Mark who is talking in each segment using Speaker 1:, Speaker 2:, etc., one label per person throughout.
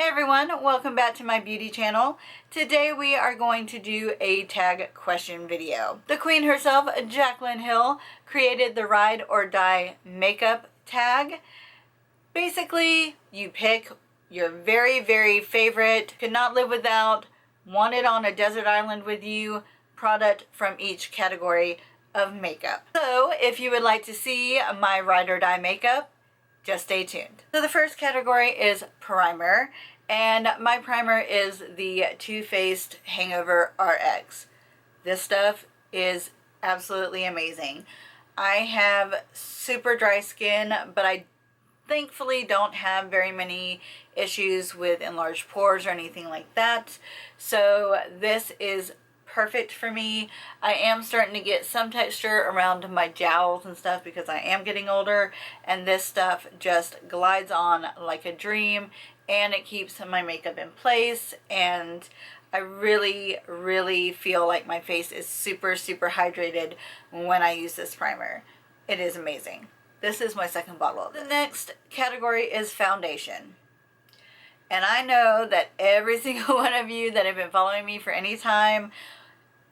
Speaker 1: everyone, welcome back to my beauty channel. Today we are going to do a tag question video. The queen herself, Jaclyn Hill, created the ride or die makeup tag. Basically, you pick your very favorite, could not live without, want it on a desert island with you, product from each category of makeup. So if you would like to see my ride or die makeup, just stay tuned. So the first category is primer, and my primer is the Too Faced Hangover RX. This stuff is absolutely amazing. I have super dry skin, but I thankfully don't have very many issues with enlarged pores or anything like that. So this is perfect for me. I am starting to get some texture around my jowls and stuff because I am getting older, and this stuff just glides on like a dream, and it keeps my makeup in place, and I really feel like my face is super hydrated when I use this primer. It is amazing. This is my second bottle of this. The next category is foundation. And I know that every single one of you that have been following me for any time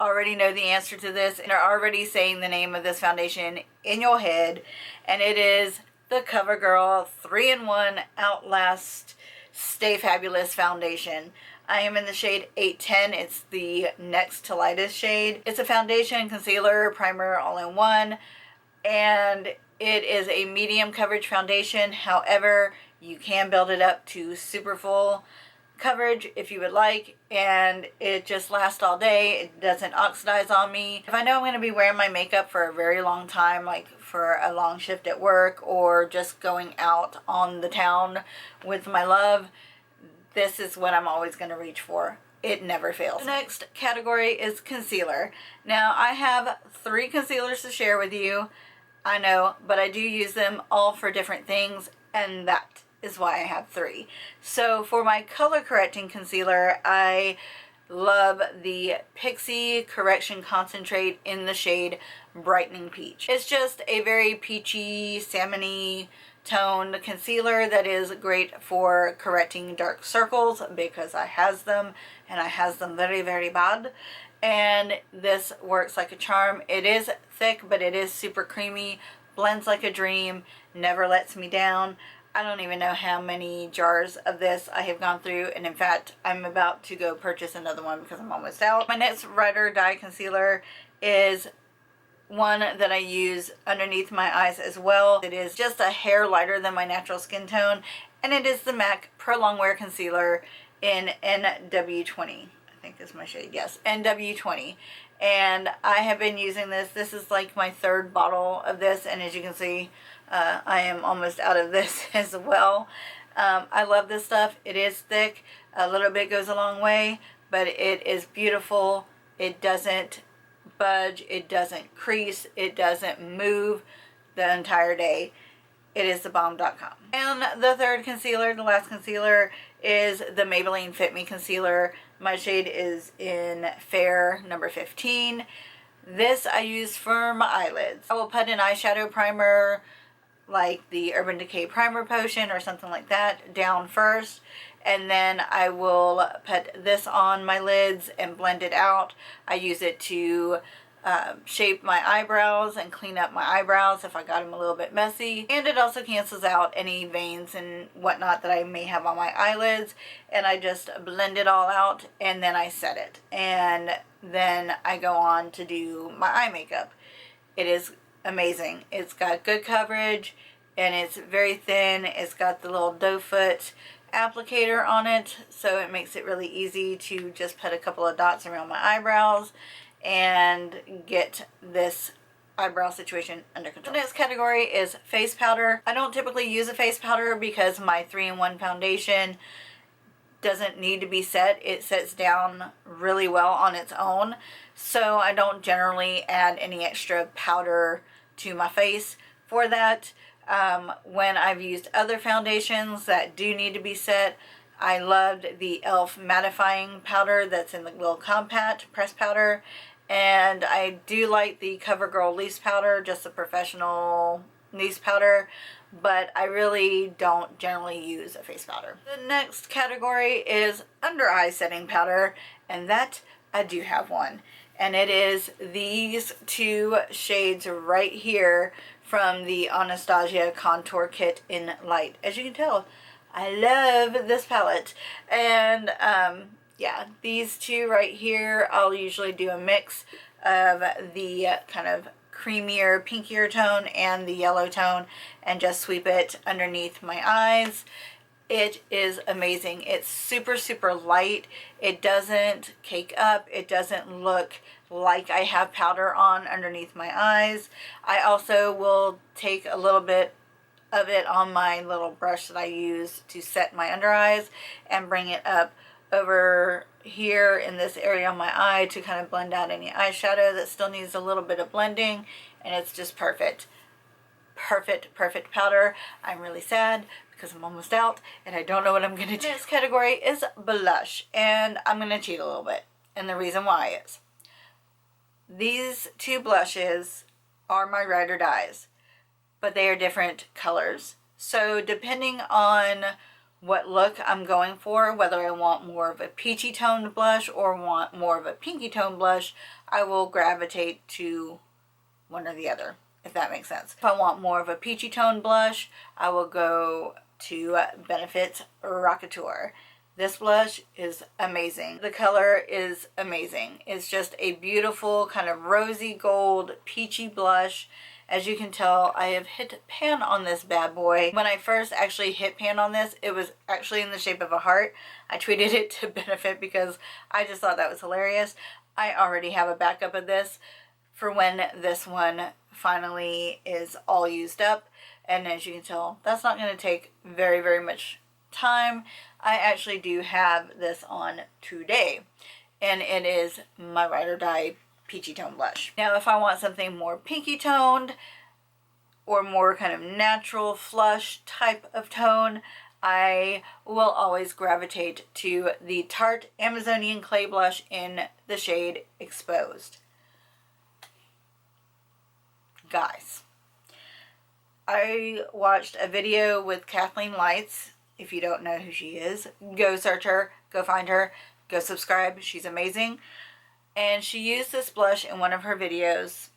Speaker 1: already know the answer to this and are already saying the name of this foundation in your head, and it is the CoverGirl 3-in-1 Outlast Stay Fabulous foundation. I am in the shade 810. It's the next to lightest shade. It's a foundation, concealer, primer all in one, and it is a medium coverage foundation. However, you can build it up to super full coverage if you would like, and it just lasts all day. It doesn't oxidize on me. If I know I'm going to be wearing my makeup for a very long time, like for a long shift at work or just going out on the town with my love, this is what I'm always going to reach for. It never fails. The next category is concealer. Now I have 3 concealers to share with you. I know, but I do use them all for different things, and that is why I have 3. So for my color correcting concealer, I love the Pixie Correction Concentrate in the shade Brightening Peach. It's just a very peachy, salmon-y toned concealer that is great for correcting dark circles because I has them, and I has them very bad. And this works like a charm. It is thick, but it is super creamy, blends like a dream, never lets me down. I don't even know how many jars of this I have gone through, and in fact I'm about to go purchase another one because I'm almost out. My next ride or die concealer is one that I use underneath my eyes as well. It is just a hair lighter than my natural skin tone, and it is the MAC Pro Longwear Concealer in NW20. I think is my shade, yes, NW20. And I have been using this. This is like my 3rd bottle of this, and as you can see, I am almost out of this as well. I love this stuff. It is thick. A little bit goes a long way, but it is beautiful. It doesn't budge. It doesn't crease. It doesn't move the entire day. It is thebomb.com. And the 3rd concealer, the last concealer, is the Maybelline Fit Me Concealer. My shade is in Fair number 15. This I use for my eyelids. I will put an eyeshadow primer like the Urban Decay Primer Potion or something like that down first, and then I will put this on my lids and blend it out. I use it to shape my eyebrows and clean up my eyebrows if I got them a little bit messy, and it also cancels out any veins and whatnot that I may have on my eyelids, and I just blend it all out and then I set it, and then I go on to do my eye makeup. It is amazing. It's got good coverage, and it's very thin. It's got the little doe foot applicator on it, so it makes it really easy to just put a couple of dots around my eyebrows and get this eyebrow situation under control. The next category is face powder. I don't typically use a face powder because my 3-in-1 foundation doesn't need to be set. It sets down really well on its own, so I don't generally add any extra powder to my face for that. When I've used other foundations that do need to be set, I loved the e.l.f. mattifying powder that's in the little compact press powder, and I do like the CoverGirl loose powder, just a professional loose powder, but I really don't generally use a face powder. The next category is under eye setting powder, and that I do have one. And it is these two shades right here from the Anastasia Contour Kit in Light. As you can tell, I love this palette. And yeah, these two right here, I'll usually do a mix of the kind of creamier, pinkier tone and the yellow tone, and just sweep it underneath my eyes. It is amazing. It's super, super light. It doesn't cake up. It doesn't look like I have powder on underneath my eyes. I also will take a little bit of it on my little brush that I use to set my under eyes and bring it up over here in this area on my eye to kind of blend out any eyeshadow that still needs a little bit of blending, and it's just perfect. Perfect powder. I'm really sad because I'm almost out and I don't know what I'm going to do. This category is blush, and I'm going to cheat a little bit, and the reason why is these two blushes are my ride or dies, but they are different colors. So depending on what look I'm going for, whether I want more of a peachy toned blush or want more of a pinky toned blush, I will gravitate to one or the other, if that makes sense. If I want more of a peachy toned blush, I will go to Benefit's Rockateur. This blush is amazing. The color is amazing. It's just a beautiful kind of rosy gold peachy blush. As you can tell, I have hit pan on this bad boy. When I first actually hit pan on this, it was actually in the shape of a heart. I tweeted it to Benefit because I just thought that was hilarious. I already have a backup of this for when this one finally is all used up. And as you can tell, that's not going to take very, very much time. I actually do have this on today, and it is my ride or die peachy tone blush. Now if I want something more pinky toned or more kind of natural flush type of tone, I will always gravitate to the Tarte Amazonian Clay Blush in the shade Exposed. Guys, I watched a video with Kathleen Lights. If you don't know who she is, go search her, go find her, go subscribe. She's amazing. And she used this blush in one of her videos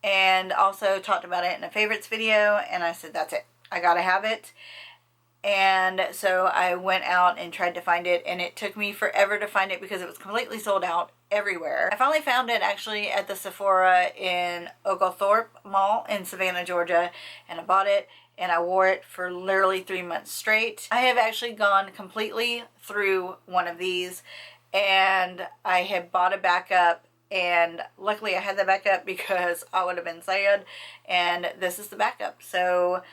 Speaker 1: and also talked about it in a favorites video, and I said, that's it. I gotta have it. And so I went out and tried to find it, and it took me forever to find it because it was completely sold out everywhere. I finally found it actually at the Sephora in Oglethorpe Mall in Savannah, Georgia, and I bought it and I wore it for literally 3 months straight. I have actually gone completely through one of these, and I had bought a backup, and luckily I had the backup because I would have been sad, and this is the backup. So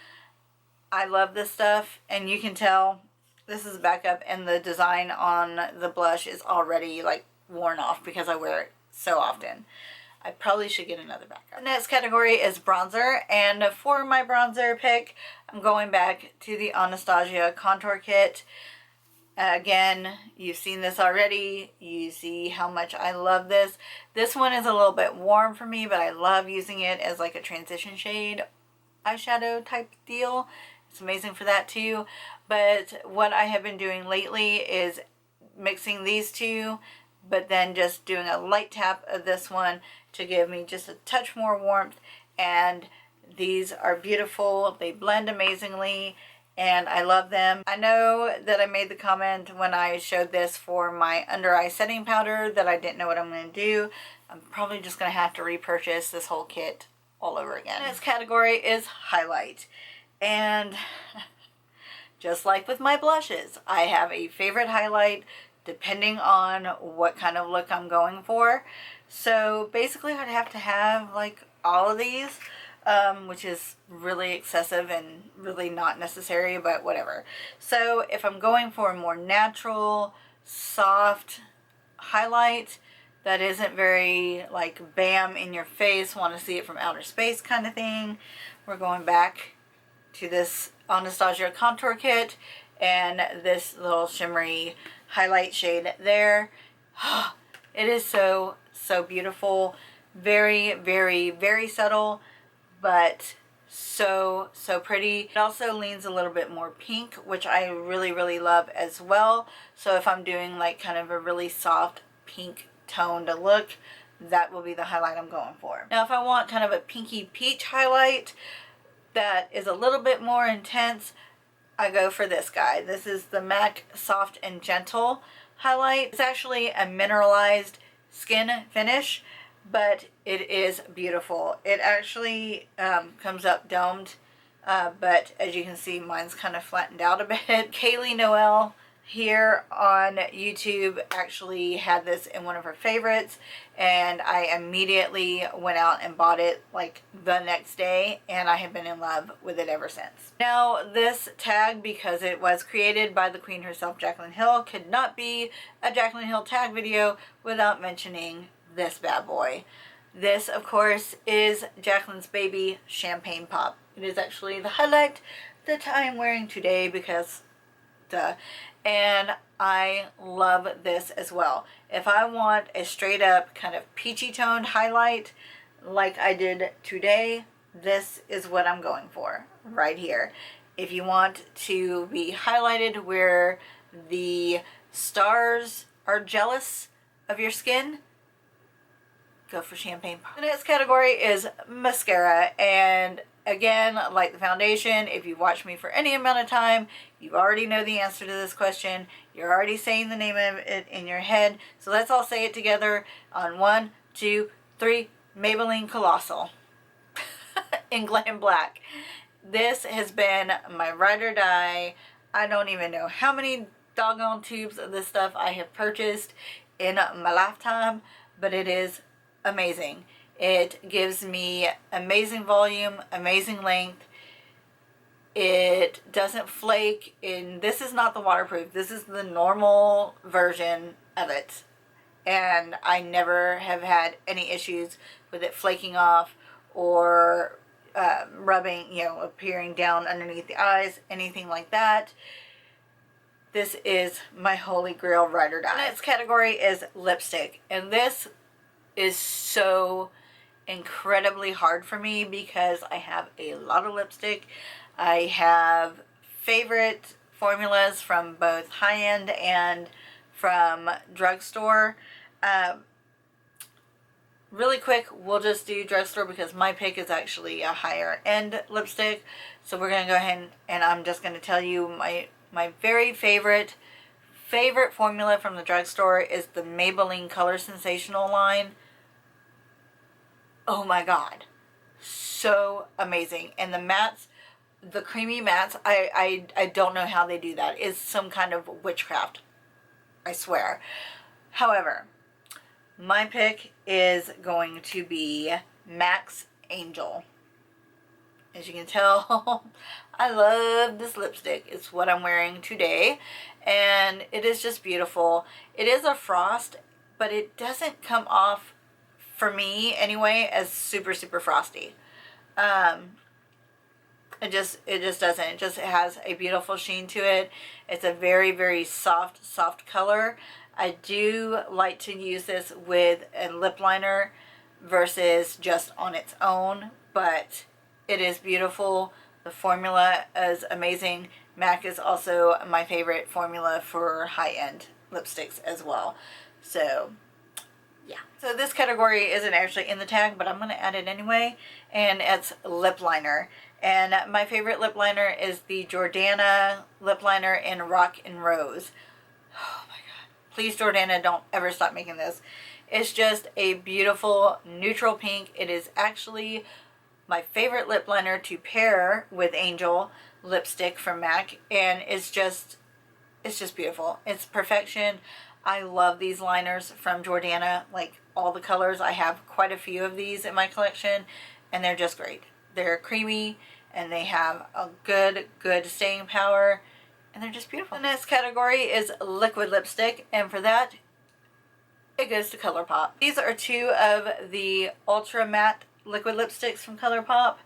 Speaker 1: I love this stuff, and you can tell this is a backup, and the design on the blush is already like worn off because I wear it so often. I probably should get another backup. The next category is bronzer, and for my bronzer pick, I'm going back to the Anastasia Contour Kit. Again, you've seen this already. You see how much I love this. This one is a little bit warm for me, but I love using it as like a transition shade eyeshadow type deal. It's amazing for that too. But what I have been doing lately is mixing these two, but then just doing a light tap of this one to give me just a touch more warmth. And these are beautiful. They blend amazingly, and I love them. I know that I made the comment when I showed this for my under eye setting powder that I didn't know what I'm going to do. I'm probably just going to have to repurchase this whole kit all over again. This category is highlight, and just like with my blushes, I have a favorite highlight depending on what kind of look I'm going for. So basically I'd have to have like all of these, which is really excessive and really not necessary, but whatever. So if I'm going for a more natural, soft highlight that isn't very like bam in your face, want to see it from outer space kind of thing, we're going back to this Anastasia Contour Kit and this little shimmery highlight shade there. It is so beautiful. Very, very, very subtle, but So pretty. It also leans a little bit more pink, which I really love as well. So if I'm doing like kind of a really soft pink toned look, that will be the highlight I'm going for. Now if I want kind of a pinky peach highlight that is a little bit more intense, I go for this guy. This is the MAC Soft and Gentle highlight. It's actually a mineralized skin finish, but it is beautiful. It actually comes up domed, but as you can see, mine's kind of flattened out a bit. Kaylee Noel here on YouTube actually had this in one of her favorites, and I immediately went out and bought it like the next day, and I have been in love with it ever since. Now this tag, because it was created by the queen herself, Jaclyn Hill, could not be a Jaclyn Hill tag video without mentioning this bad boy. This of course is Jaclyn's baby champagne pop. It is actually the highlight that I am wearing today because duh. And I love this as well. If I want a straight up kind of peachy toned highlight like I did today, this is what I'm going for right here. If you want to be highlighted where the stars are jealous of your skin, go for champagne pop. The next category is mascara, and again, like the foundation, if you've watched me for any amount of time, you already know the answer to this question. You're already saying the name of it in your head. So let's all say it together on 1, 2, 3. Maybelline Colossal in Glam Black. This has been my ride or die. I don't even know how many doggone tubes of this stuff I have purchased in my lifetime, but it is amazing. It gives me amazing volume, amazing length. It doesn't flake. This is not the waterproof. This is the normal version of it. And I never have had any issues with it flaking off or rubbing, appearing down underneath the eyes, anything like that. This is my holy grail ride or die. The next category is lipstick. And this is so incredibly hard for me because I have a lot of lipstick. I have favorite formulas from both high-end and from drugstore. Really quick, we'll just do drugstore because my pick is actually a higher end lipstick. So we're going to go ahead and I'm just going to tell you my very favorite formula from the drugstore is the Maybelline Color Sensational line. Oh my god, so amazing. And the mattes, the creamy mattes, I don't know how they do that. It's some kind of witchcraft, I swear. However, my pick is going to be MAC's Angel. As you can tell, I love this lipstick. It's what I'm wearing today, and it is just beautiful. It is a frost, but it doesn't come off, for me anyway, as super frosty. It just doesn't. It just has a beautiful sheen to it. It's a very soft color. I do like to use this with a lip liner versus just on its own, but it is beautiful. The formula is amazing. MAC is also my favorite formula for high-end lipsticks as well. So yeah. So this category isn't actually in the tag, but I'm going to add it anyway, and it's lip liner. And my favorite lip liner is the Jordana lip liner in Rock and Rose. Oh my god. Please, Jordana, don't ever stop making this. It's just a beautiful neutral pink. It is actually my favorite lip liner to pair with Angel lipstick from MAC, and it's just beautiful. It's perfection. I love these liners from Jordana, like all the colors. I have quite a few of these in my collection, and they're just great. They're creamy, and they have a good staying power, and they're just beautiful. The next category is liquid lipstick, and for that, it goes to ColourPop. These are two of the Ultra Matte liquid lipsticks from ColourPop.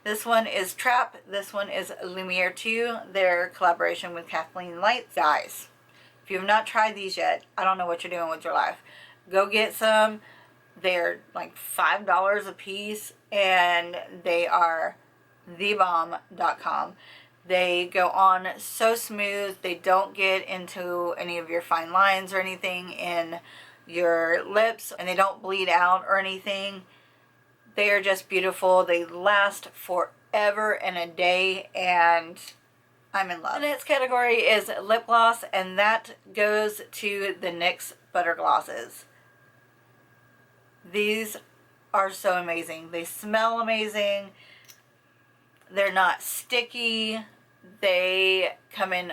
Speaker 1: This one is Trap. This one is Lumiere 2. Their collaboration with Kathleen Lights. Guys, if you have not tried these yet, I don't know what you're doing with your life. Go get some. They're like $5 a piece, and they are thebomb.com. They go on so smooth. They don't get into any of your fine lines or anything in your lips, and they don't bleed out or anything. They are just beautiful. They last forever and a day, and I'm in love. The next category is lip gloss, and that goes to the NYX Butter Glosses. These are so amazing. They smell amazing. They're not sticky. They come in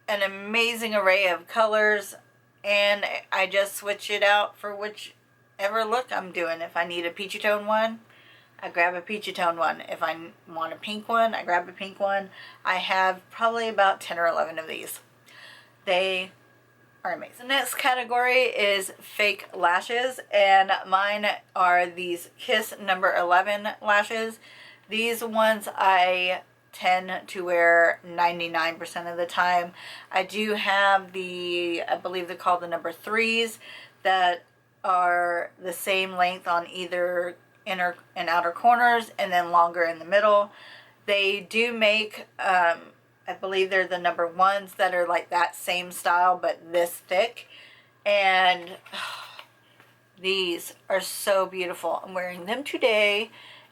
Speaker 1: an amazing array of colors, and I just switch it out for whichever look I'm doing. If I need a peachy tone one, I grab a peachy tone one. If I want a pink one, I grab a pink one. I have probably about 10 or 11 of these. They are amazing. The next category is fake lashes, and mine are these Kiss number 11 lashes. These ones I tend to wear 99% of the time. I do have the, I believe they're called the number 3s, that are the same length on either inner and outer corners, and then longer in the middle. They do make, I believe they're the number 1s that are like that same style but this thick, and these are so beautiful. I'm wearing them today,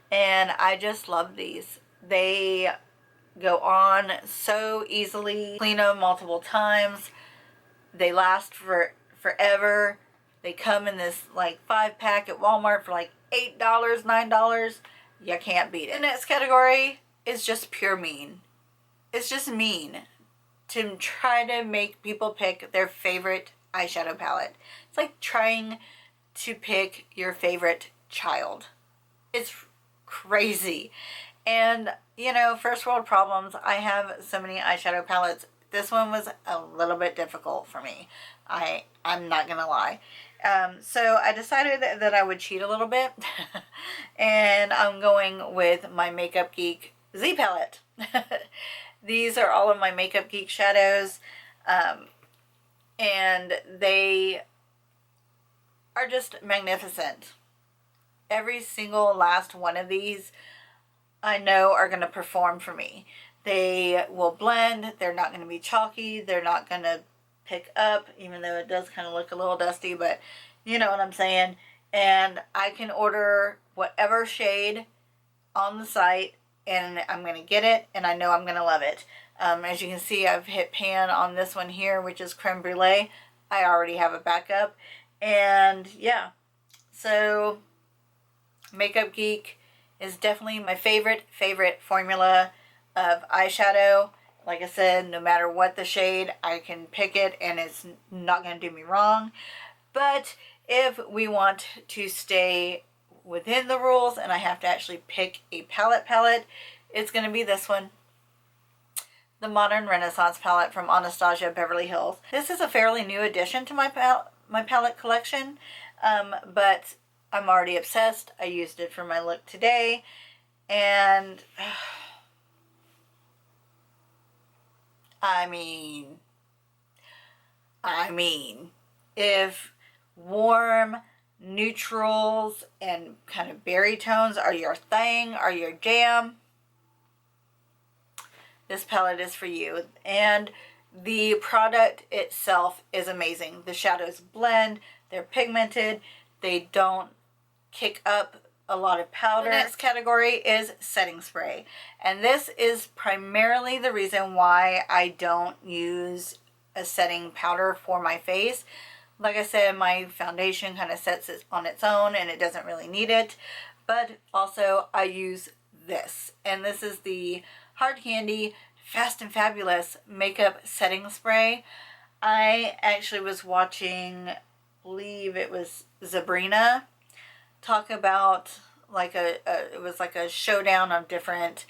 Speaker 1: and I just love these. They go on so easily. Clean them multiple times. They last forever. They come in this like 5-pack at Walmart for like $8, $9. You can't beat it. The next category is just pure mean. It's just mean to try to make people pick their favorite eyeshadow palette. It's like trying to pick your favorite child. It's crazy. And, you know, first world problems. I have so many eyeshadow palettes. This one was a little bit difficult for me. I'm not gonna lie. So I decided that I would cheat a little bit. And I'm going with my Makeup Geek Z palette. These are all of my Makeup Geek shadows. And they are just magnificent. Every single last one of these I know are going to perform for me. They will blend. They're not going to be chalky. They're not going to pick up, even though it does kind of look a little dusty, but you know what I'm saying. And I can order whatever shade on the site, and I'm going to get it, and I know I'm going to love it. As you can see, I've hit pan on this one here, which is Creme Brulee. I already have a backup. And yeah, so Makeup Geek is definitely my favorite formula of eyeshadow. Like I said, no matter what the shade, I can pick it and it's not going to do me wrong. But if we want to stay within the rules and I have to actually pick a palette, it's going to be this one. The Modern Renaissance palette from Anastasia Beverly Hills. This is a fairly new addition to my palette collection, but I'm already obsessed. I used it for my look today, and I mean, if warm neutrals and kind of berry tones are your thing, are your jam, this palette is for you. And the product itself is amazing. The shadows blend, they're pigmented, they don't kick up a lot of powder. The next category is setting spray, and this is primarily the reason why I don't use a setting powder for my face. Like I said, my foundation kind of sets it on its own and it doesn't really need it, but also I use this, and this is the Hard Candy Fast and Fabulous Makeup Setting Spray. I actually was watching, I believe it was Sabrina, talk about like it was like a showdown of different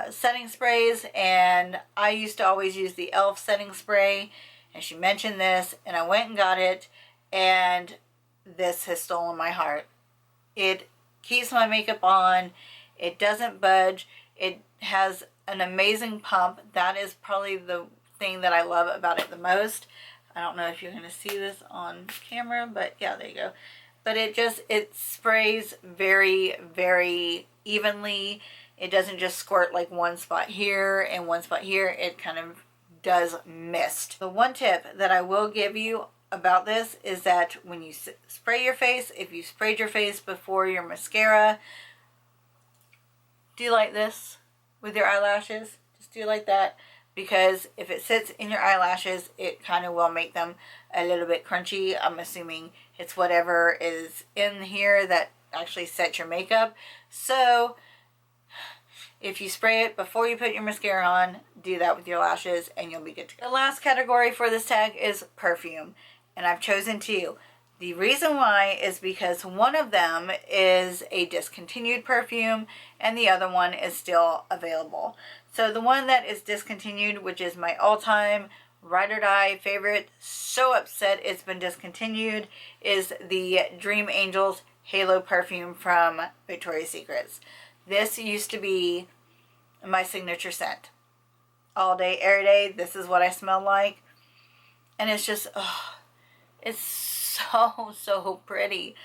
Speaker 1: setting sprays, and I used to always use the e.l.f. setting spray, and she mentioned this, and I went and got it, and this has stolen my heart. It keeps my makeup on, it doesn't budge, it has an amazing pump. That is probably the thing that I love about it the most. I don't know if you're going to see this on camera, but yeah, there you go. But it sprays very, very evenly. It doesn't just squirt like one spot here and one spot here. It kind of does mist. The one tip that I will give you about this is that when you spray your face, if you sprayed your face before your mascara, do like this with your eyelashes. Just do like that, because if it sits in your eyelashes, it kind of will make them a little bit crunchy. I'm assuming it's whatever is in here that actually sets your makeup. So if you spray it before you put your mascara on, do that with your lashes and you'll be good to go. The last category for this tag is perfume, and I've chosen two. The reason why is because one of them is a discontinued perfume and the other one is still available. So the one that is discontinued, which is my all-time ride or die favorite, so upset it's been discontinued, is the Dream Angels Halo perfume from Victoria's Secrets. This used to be my signature scent. All day, every day, this is what I smell like. And it's just, oh, it's so pretty.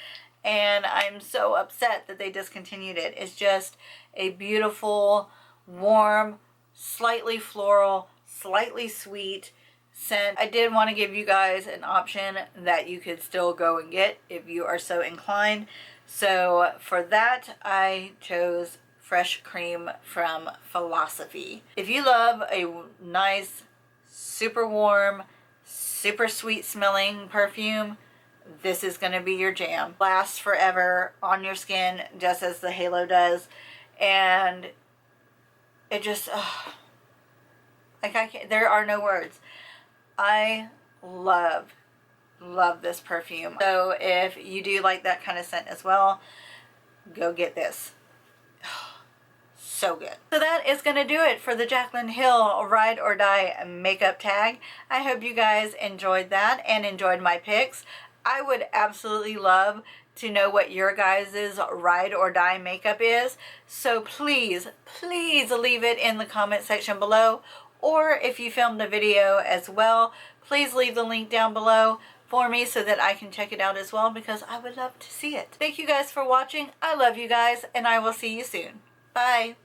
Speaker 1: And I'm so upset that they discontinued it. It's just a beautiful, warm, slightly floral, slightly sweet scent. I did want to give you guys an option that you could still go and get if you are so inclined. So for that, I chose Fresh Cream from Philosophy. If you love a nice, super warm, super sweet smelling perfume, this is going to be your jam. Lasts forever on your skin, just as the Halo does. And it just, like I can't, there are no words. I love this perfume. So if you do like that kind of scent as well, go get this. So good. So that is going to do it for the Jaclyn Hill Ride or Die makeup tag. I hope you guys enjoyed that and enjoyed my picks. I would absolutely love to know what your guys' ride or die makeup is. So please leave it in the comment section below. Or if you filmed a video as well, please leave the link down below for me so that I can check it out as well, because I would love to see it. Thank you guys for watching. I love you guys, and I will see you soon. Bye.